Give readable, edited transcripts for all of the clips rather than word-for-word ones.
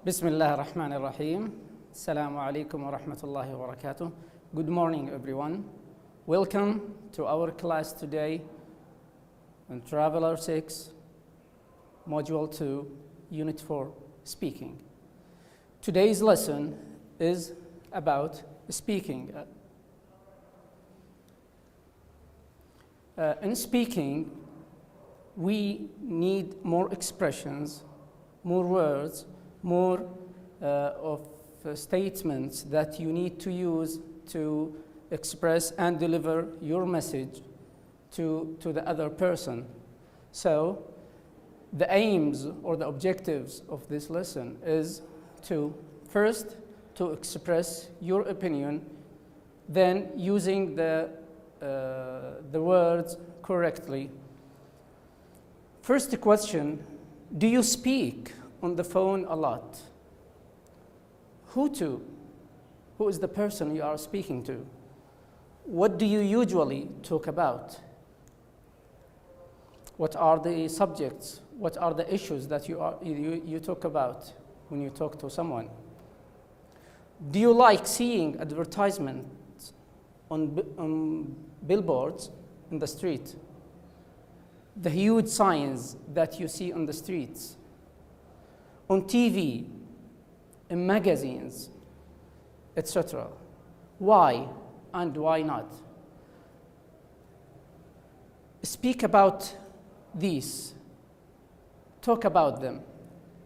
بسم الله الرحمن الرحيم. Assalamu alaikum wa rahmatullahi wa barakatuh. Good morning, everyone. Welcome to our class today on Traveler 6, Module 2, Unit 4, Speaking. Today's lesson is about speaking. In speaking, we need more expressions, more words, more of statements that you need to use to express and deliver your message to the other person. So the aims or the objectives of this lesson is to first to express your opinion, then using the words correctly. First question, do you speak on the phone a lot? Who to? Who is the person you are speaking to? What do you usually talk about? What are the subjects? What are the issues that you talk about when you talk to someone? Do you like seeing advertisements on billboards in the street? The huge signs that you see on the streets, on TV, in magazines, etc. Why and why not? Speak about these, talk about them,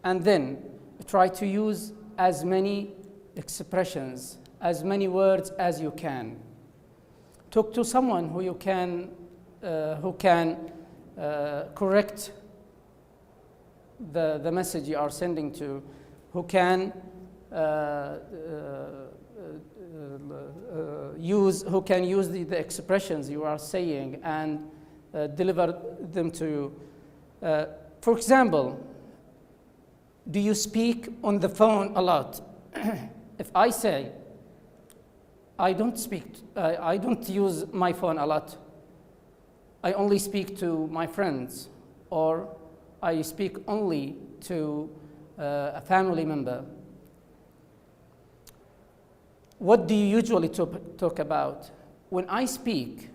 and then try to use as many expressions, as many words as you can. Talk to someone who can correct the message you are sending to, who can use the expressions you are saying and deliver them to you. For example, do you speak on the phone a lot? If I say, I don't use my phone a lot. I only speak to my friends, or I speak only to a family member. What do you usually talk about? When I speak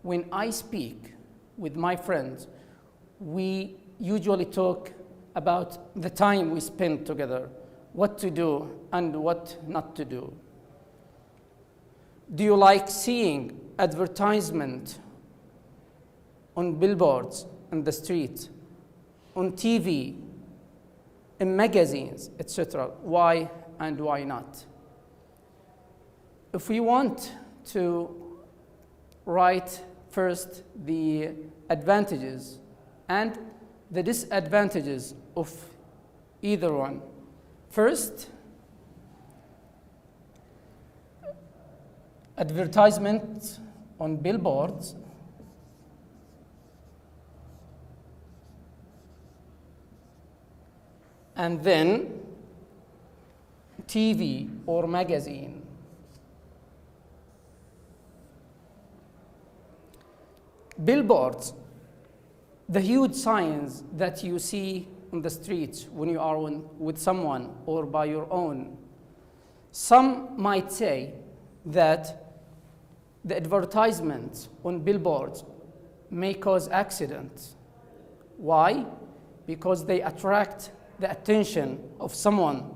with my friends, we usually talk about the time we spend together, what to do and what not to do. Do you like seeing advertisement on billboards in the street, on TV, in magazines, etc.? Why and why not? If we want to write first the advantages and the disadvantages of either one. First, advertisements on billboards and then TV or magazine. Billboards, the huge signs that you see on the streets when you are with someone or by your own. Some might say that the advertisements on billboards may cause accidents. Why? Because they attract the attention of someone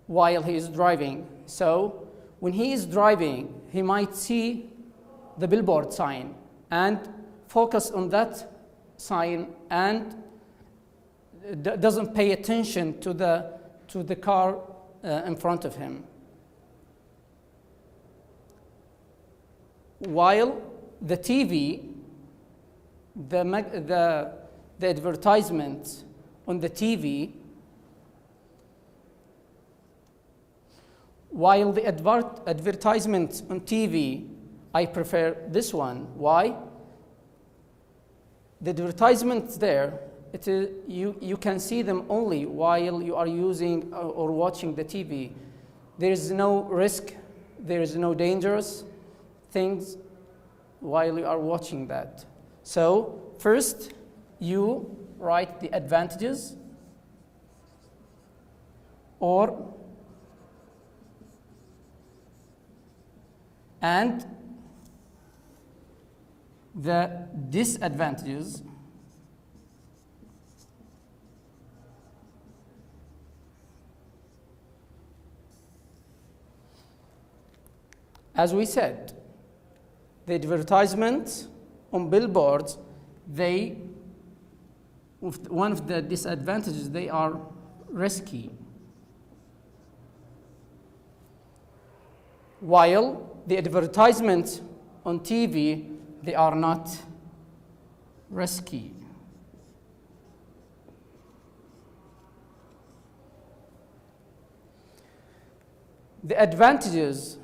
while he is driving. So when he is driving, he might see the billboard sign and focus on that sign and doesn't pay attention to the car in front of him. While the TV, the advertisements on the TV, while the advertisements on TV, I prefer this one. Why? The advertisements there, you can see them only while you are using or watching the TV. There is no risk, there is no dangerous things while you are watching that. So first, you write the advantages and the disadvantages as we said, the advertisements on billboards, one of the disadvantages, they are risky. While the advertisements on TV, they are not risky. The advantages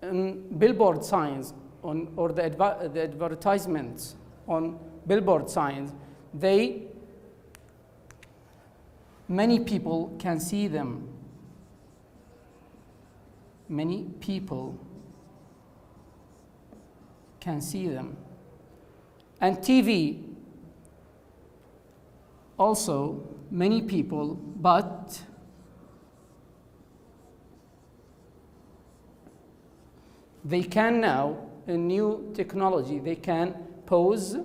in billboard signs or the advertisements on billboard signs, many people can see them. Many people can see them. And TV, also many people, but they can now, in new technology, they can pause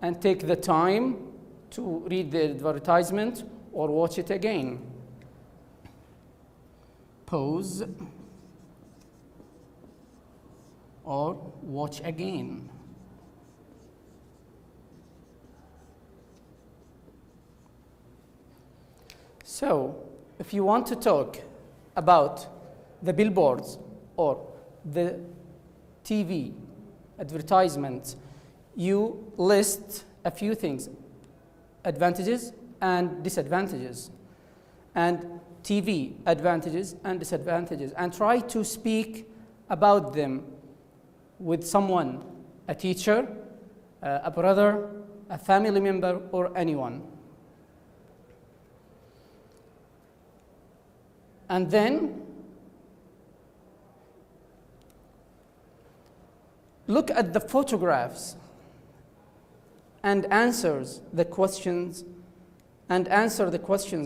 and take the time to read the advertisement or watch it again. Pause or watch again. So, if you want to talk about the billboards or the TV advertisements, you list a few things, advantages and disadvantages, and TV advantages and disadvantages, and try to speak about them with someone, a teacher, a brother, a family member, or anyone. And then look at the photographs and answer the questions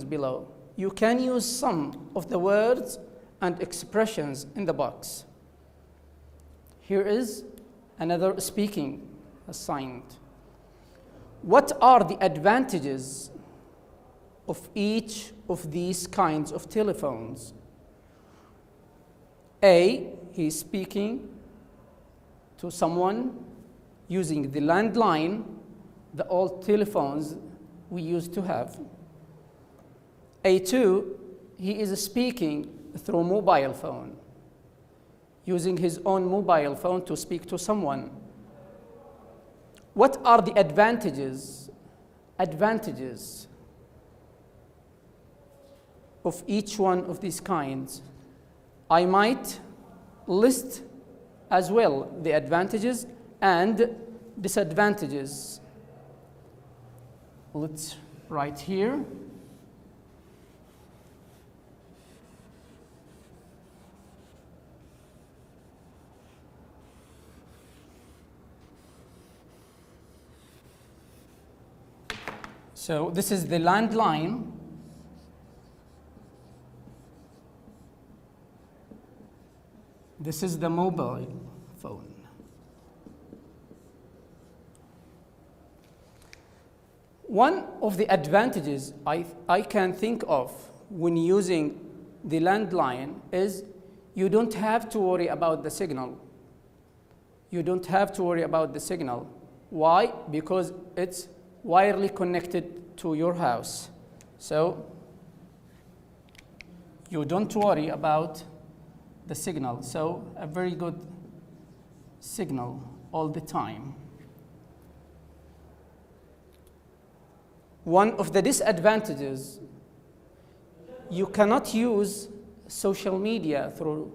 below. You can use some of the words and expressions in the box. Here is another speaking assigned. What are the advantages of each of these kinds of telephones? A, he's speaking to someone using the landline, the old telephones we used to have. A2, he is speaking through mobile phone, using his own mobile phone to speak to someone. What are the advantages of each one of these kinds? I might list as well the advantages and disadvantages. Let's write here. So this is the landline. This is the mobile phone. One of the advantages I can think of when using the landline is you don't have to worry about the signal. You don't have to worry about the signal. Why? Because it's wirely connected to your house. So you don't worry about the signal. So a very good signal all the time. One of the disadvantages, you cannot use social media through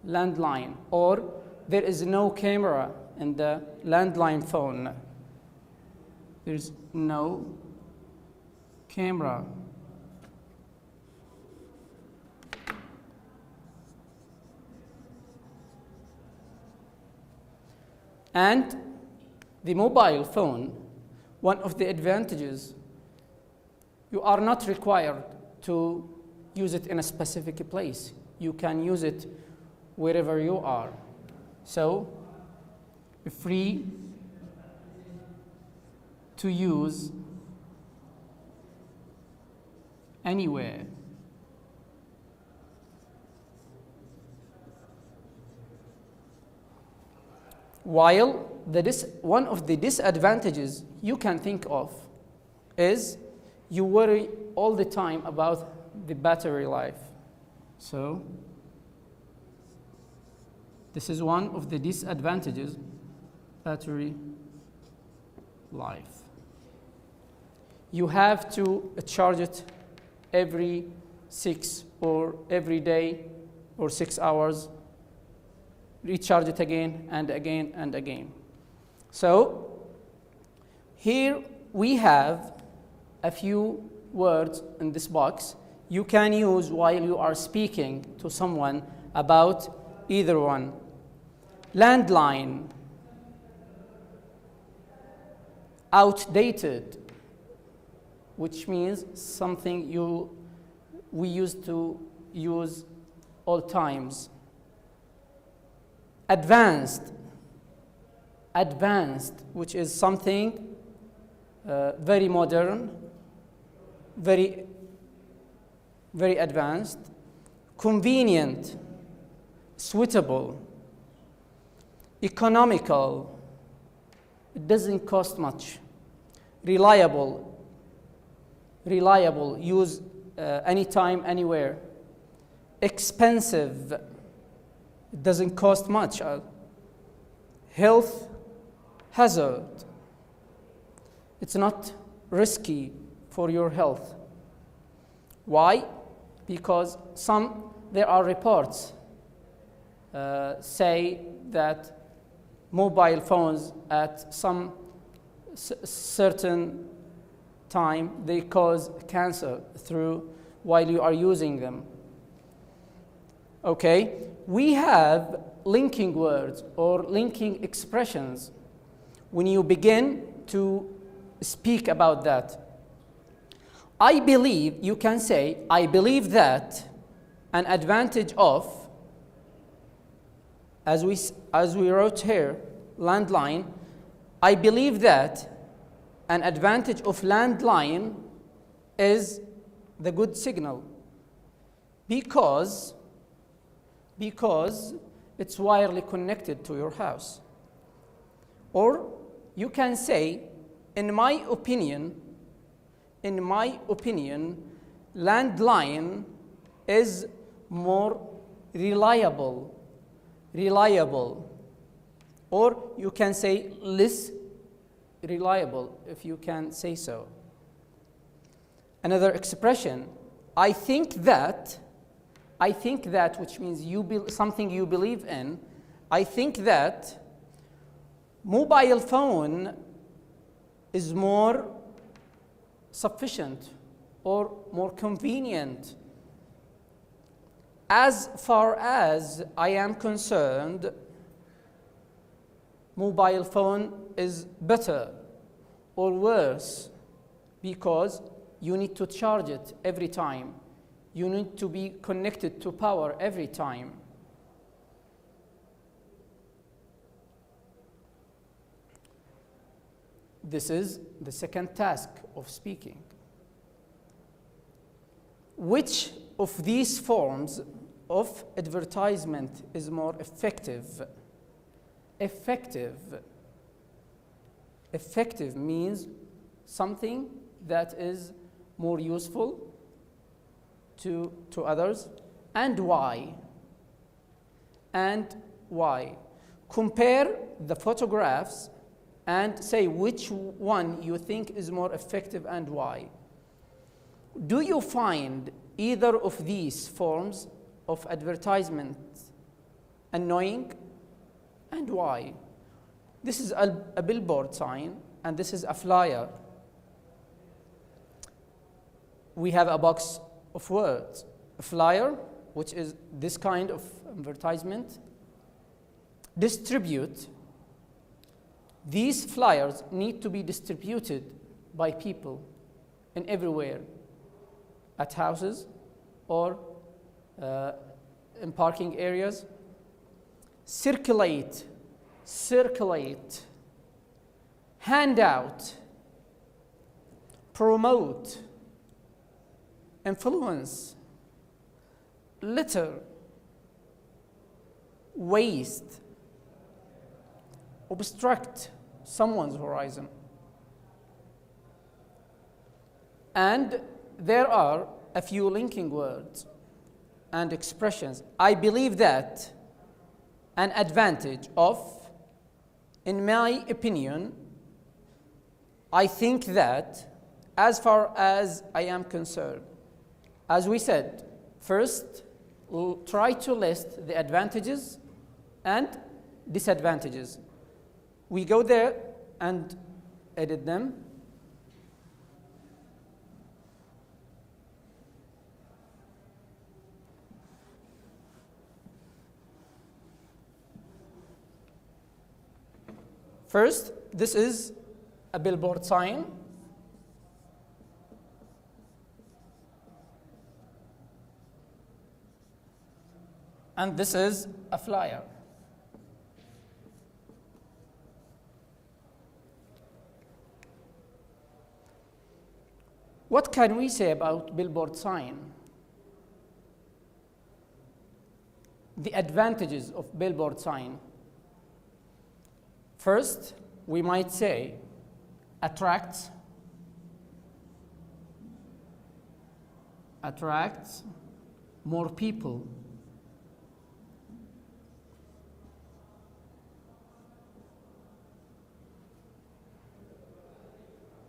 landline, or there is no camera in the landline phone. There's no camera. And the mobile phone, one of the advantages, you are not required to use it in a specific place. You can use it wherever you are. So, free to use anywhere. While one of the disadvantages you can think of is you worry all the time about the battery life. So this is one of the disadvantages, battery life. You have to charge it every 6 or every day or 6 hours, recharge it again and again and again. So here we have a few words in this box you can use while you are speaking to someone about either one. Landline, outdated, which means something we used to use all times. Advanced, which is something very modern, very advanced. Convenient, suitable. Economical, it doesn't cost much. Reliable, use anytime, anywhere. Expensive, it doesn't cost much. Health hazard, it's not risky for your health. Why? Because there are reports say that mobile phones at some certain time they cause cancer while you are using them. Okay, we have linking words or linking expressions when you begin to speak about that. I believe, you can say, I believe that an advantage of, as we wrote here, landline, I believe that an advantage of landline is the good signal because it's wirely connected to your house. Or you can say, in my opinion, landline is more reliable. Or you can say less reliable, if you can say so. Another expression, I think that, which means something you believe in. I think that mobile phone is more sufficient or more convenient. As far as I am concerned, mobile phone is better or worse because you need to charge it every time. You need to be connected to power every time. This is the second task of speaking. Which of these forms of advertisement is more effective? Effective means something that is more useful to others. And why? Compare the photographs and say which one you think is more effective and why. Do you find either of these forms of advertisement annoying, and why? This is a billboard sign, and this is a flyer. We have a box of words. A flyer, which is this kind of advertisement. Distribute. These flyers need to be distributed by people in everywhere, at houses, or in parking areas. Circulate, circulate, hand out, promote, influence, litter, waste, obstruct someone's horizon. And there are a few linking words and expressions. I believe that an advantage of, in my opinion, I think that, as far as I am concerned. As we said, first, we'll try to list the advantages and disadvantages. We go there and edit them. First, this is a billboard sign. And this is a flyer. What can we say about billboard sign? The advantages of billboard sign. First, we might say attracts more people.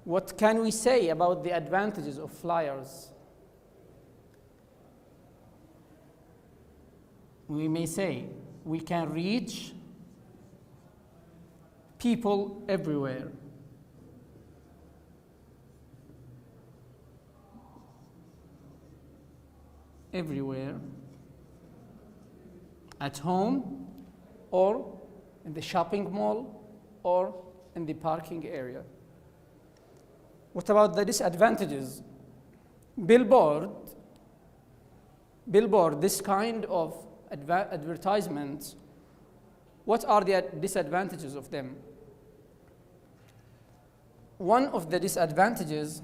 What can we say about the advantages of flyers? We may say we can reach people everywhere. Everywhere. At home, or in the shopping mall, or in the parking area. What about the disadvantages? Billboard, this kind of advertisements, what are the disadvantages of them? One of the disadvantages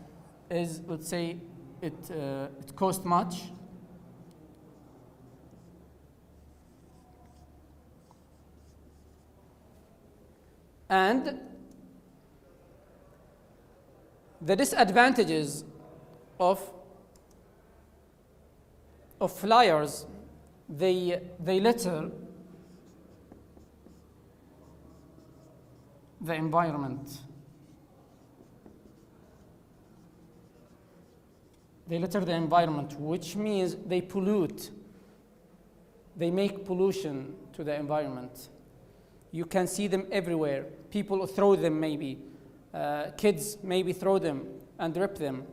is, let's say, it costs much. And the disadvantages of flyers, they litter the environment. They litter the environment, which means they pollute. They make pollution to the environment. You can see them everywhere. People throw them maybe. Kids maybe throw them and rip them.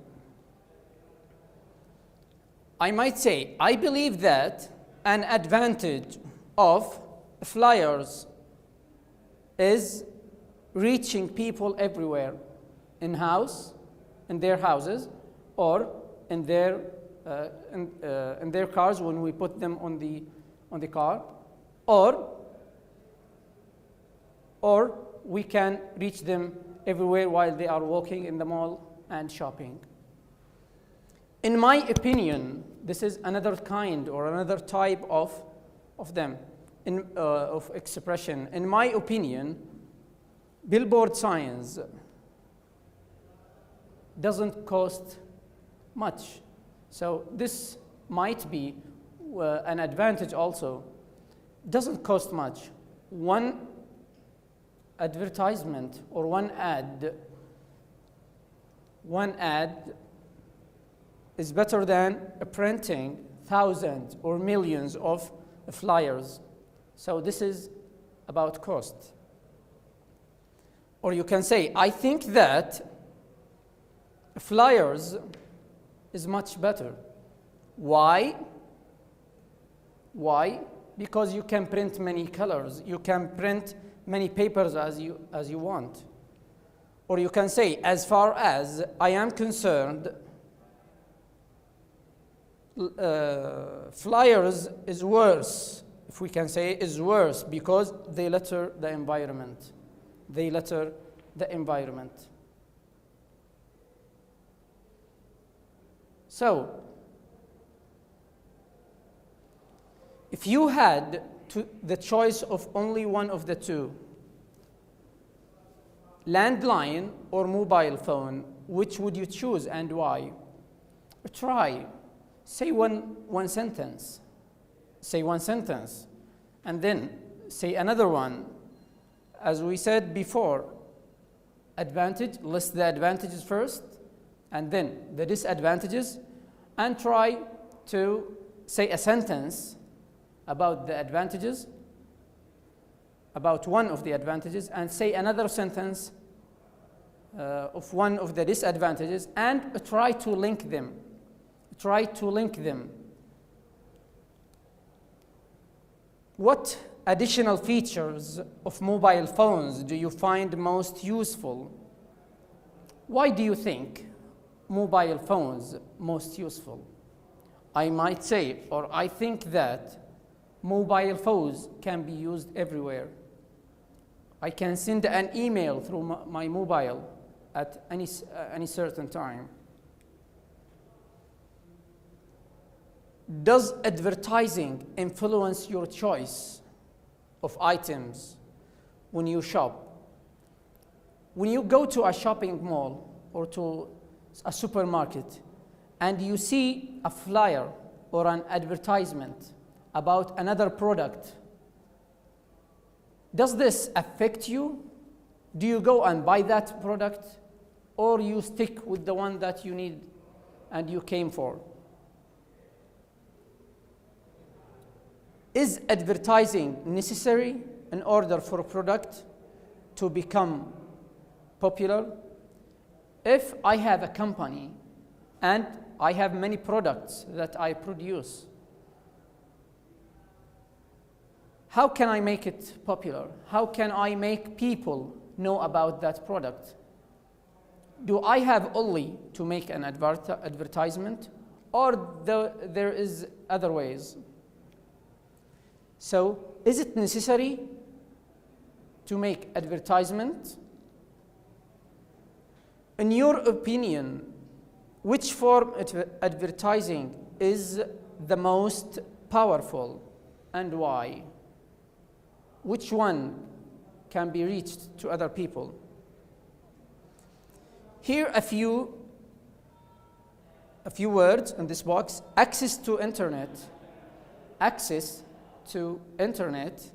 I might say, I believe that an advantage of flyers is reaching people everywhere, in their houses, or in their cars when we put them on the car, or we can reach them everywhere while they are walking in the mall and shopping. In my opinion, this is another kind or another type of them, of expression. In my opinion, billboard signs doesn't cost much. So this might be an advantage also. Doesn't cost much. One advertisement or one ad is better than printing thousands or millions of flyers. So this is about cost. Or you can say, I think that flyers is much better. Why? Because you can print many colors. You can print many papers as you want. Or you can say, as far as I am concerned, flyers is worse, if we can say, is worse because they litter the environment. They litter the environment. So, if you had the choice of only one of the two, landline or mobile phone, which would you choose and why? Try. Say one sentence. Say one sentence. And then say another one. As we said before, list the advantages first, and then the disadvantages, and try to say a sentence about the advantages, about one of the advantages, and say another sentence of one of the disadvantages, and try to link them. Try to link them. What additional features of mobile phones do you find most useful? Why do you think mobile phones most useful? I might say, or I think that mobile phones can be used everywhere. I can send an email through my mobile at any certain time. Does advertising influence your choice of items when you shop? When you go to a shopping mall or to a supermarket and you see a flyer or an advertisement about another product, does this affect you? Do you go and buy that product, or you stick with the one that you need and you came for? Is advertising necessary in order for a product to become popular? If I have a company and I have many products that I produce, how can I make it popular? How can I make people know about that product? Do I have only to make an advertisement, or there is other ways? So, is it necessary to make advertisement? In your opinion, which form of advertising is the most powerful and why? Which one can be reached to other people? Here a few words in this box. Access to internet. Access to internet.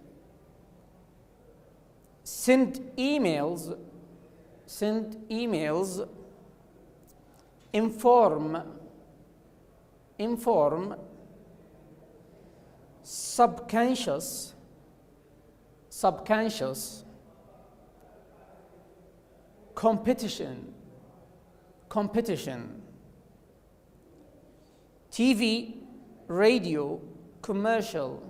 Send emails. Inform. Subconscious. Competition. TV, radio, commercial.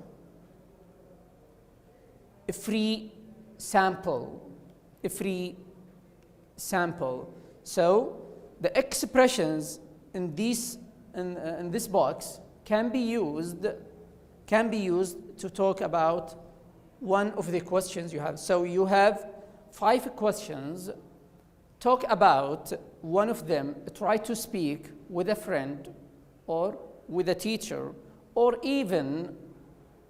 A free sample. So the expressions in this box can be used to talk about one of the questions you have. So you have 5 questions. Talk about one of them. Try to speak with a friend or with a teacher or even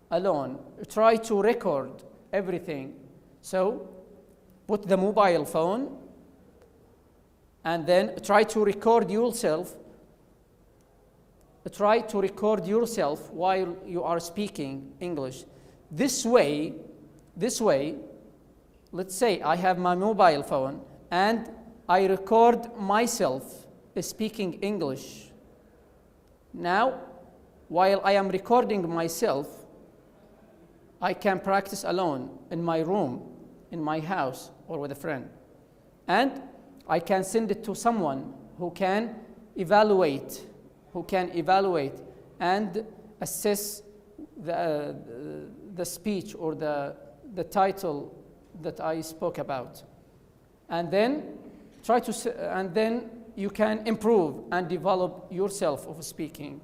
alone. Try to record everything. So put the mobile phone and then try to record yourself. Try to record yourself while you are speaking English. This way, let's say I have my mobile phone and I record myself speaking English. Now, while I am recording myself, I can practice alone in my room, in my house, or with a friend. And I can send it to someone who can evaluate and assess the speech or the title that I spoke about. And then and then you can improve and develop yourself of speaking.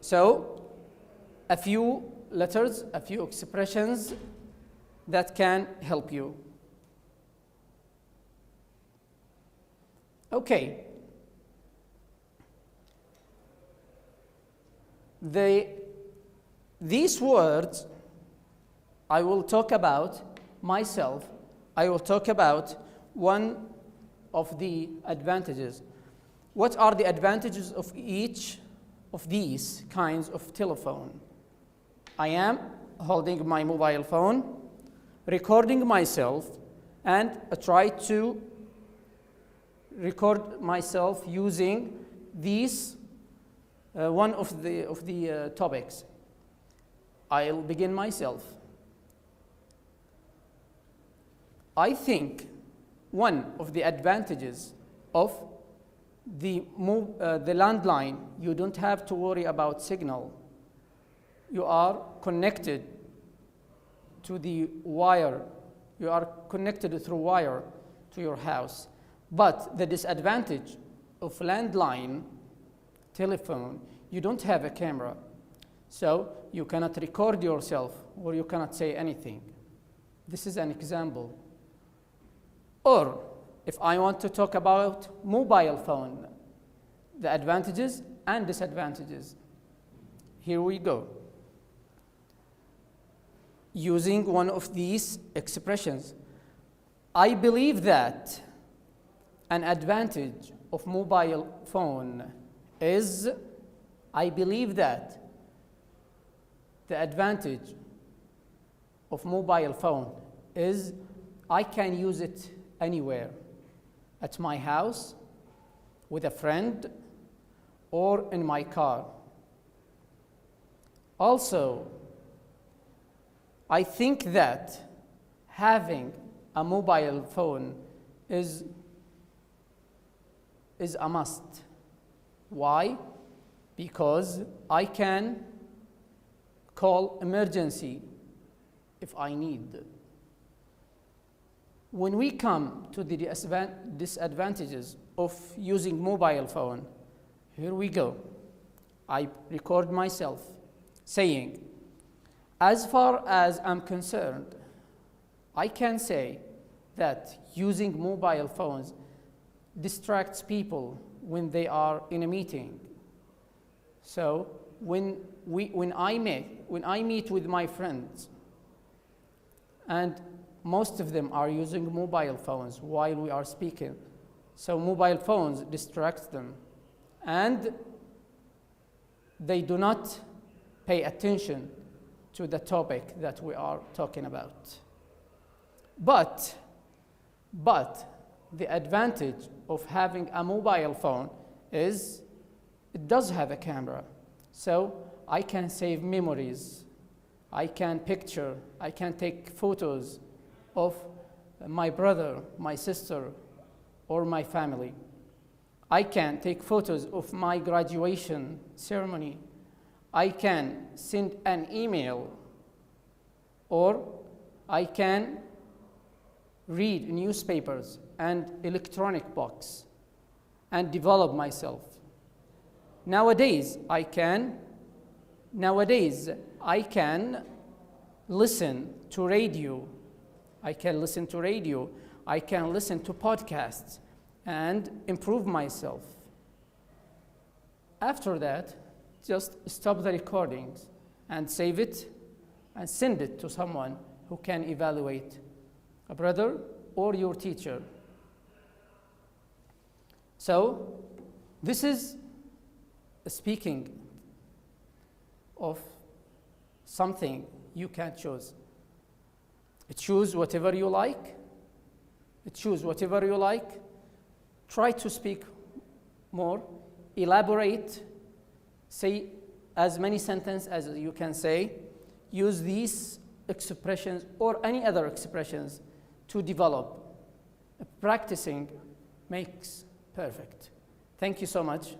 So, a few letters, a few expressions that can help you. Okay. These words, I will talk about myself. I will talk about one of the advantages. What are the advantages of each of these kinds of telephone? I am holding my mobile phone, recording myself, and I try to record myself using these one of the topics. I'll begin myself. I think one of the advantages of the landline, you don't have to worry about signal. You are connected to the wire. You are connected through wire to your house. But the disadvantage of landline telephone, you don't have a camera. So you cannot record yourself or you cannot say anything. This is an example. Or if I want to talk about mobile phone, the advantages and disadvantages. Here we go. Using one of these expressions, I believe that an advantage of mobile phone is, I believe that the advantage of mobile phone is I can use it anywhere, at my house, with a friend, or in my car. Also, I think that having a mobile phone is a must. Why? Because I can call emergency if I need. When we come to the disadvantages of using mobile phone, here we go. I record myself saying, as far as I'm concerned, I can say that using mobile phones distracts people when they are in a meeting. So when I meet with my friends, and most of them are using mobile phones while we are speaking, so mobile phones distract them, and they do not pay attention to the topic that we are talking about. But the advantage of having a mobile phone is it does have a camera. So I can save memories. I can picture, I can take photos of my brother, my sister, or my family. I can take photos of my graduation ceremony. I can send an email, or I can read newspapers and electronic books and develop myself. Nowadays, I can listen to radio. I can listen to radio. I can listen to podcasts and improve myself. After that, just stop the recordings and save it and send it to someone who can evaluate, a brother or your teacher. So this is speaking of something you can choose. Choose whatever you like. Choose whatever you like. Try to speak more, elaborate, say as many sentences as you can say. Use these expressions or any other expressions to develop. Practicing makes perfect. Thank you so much.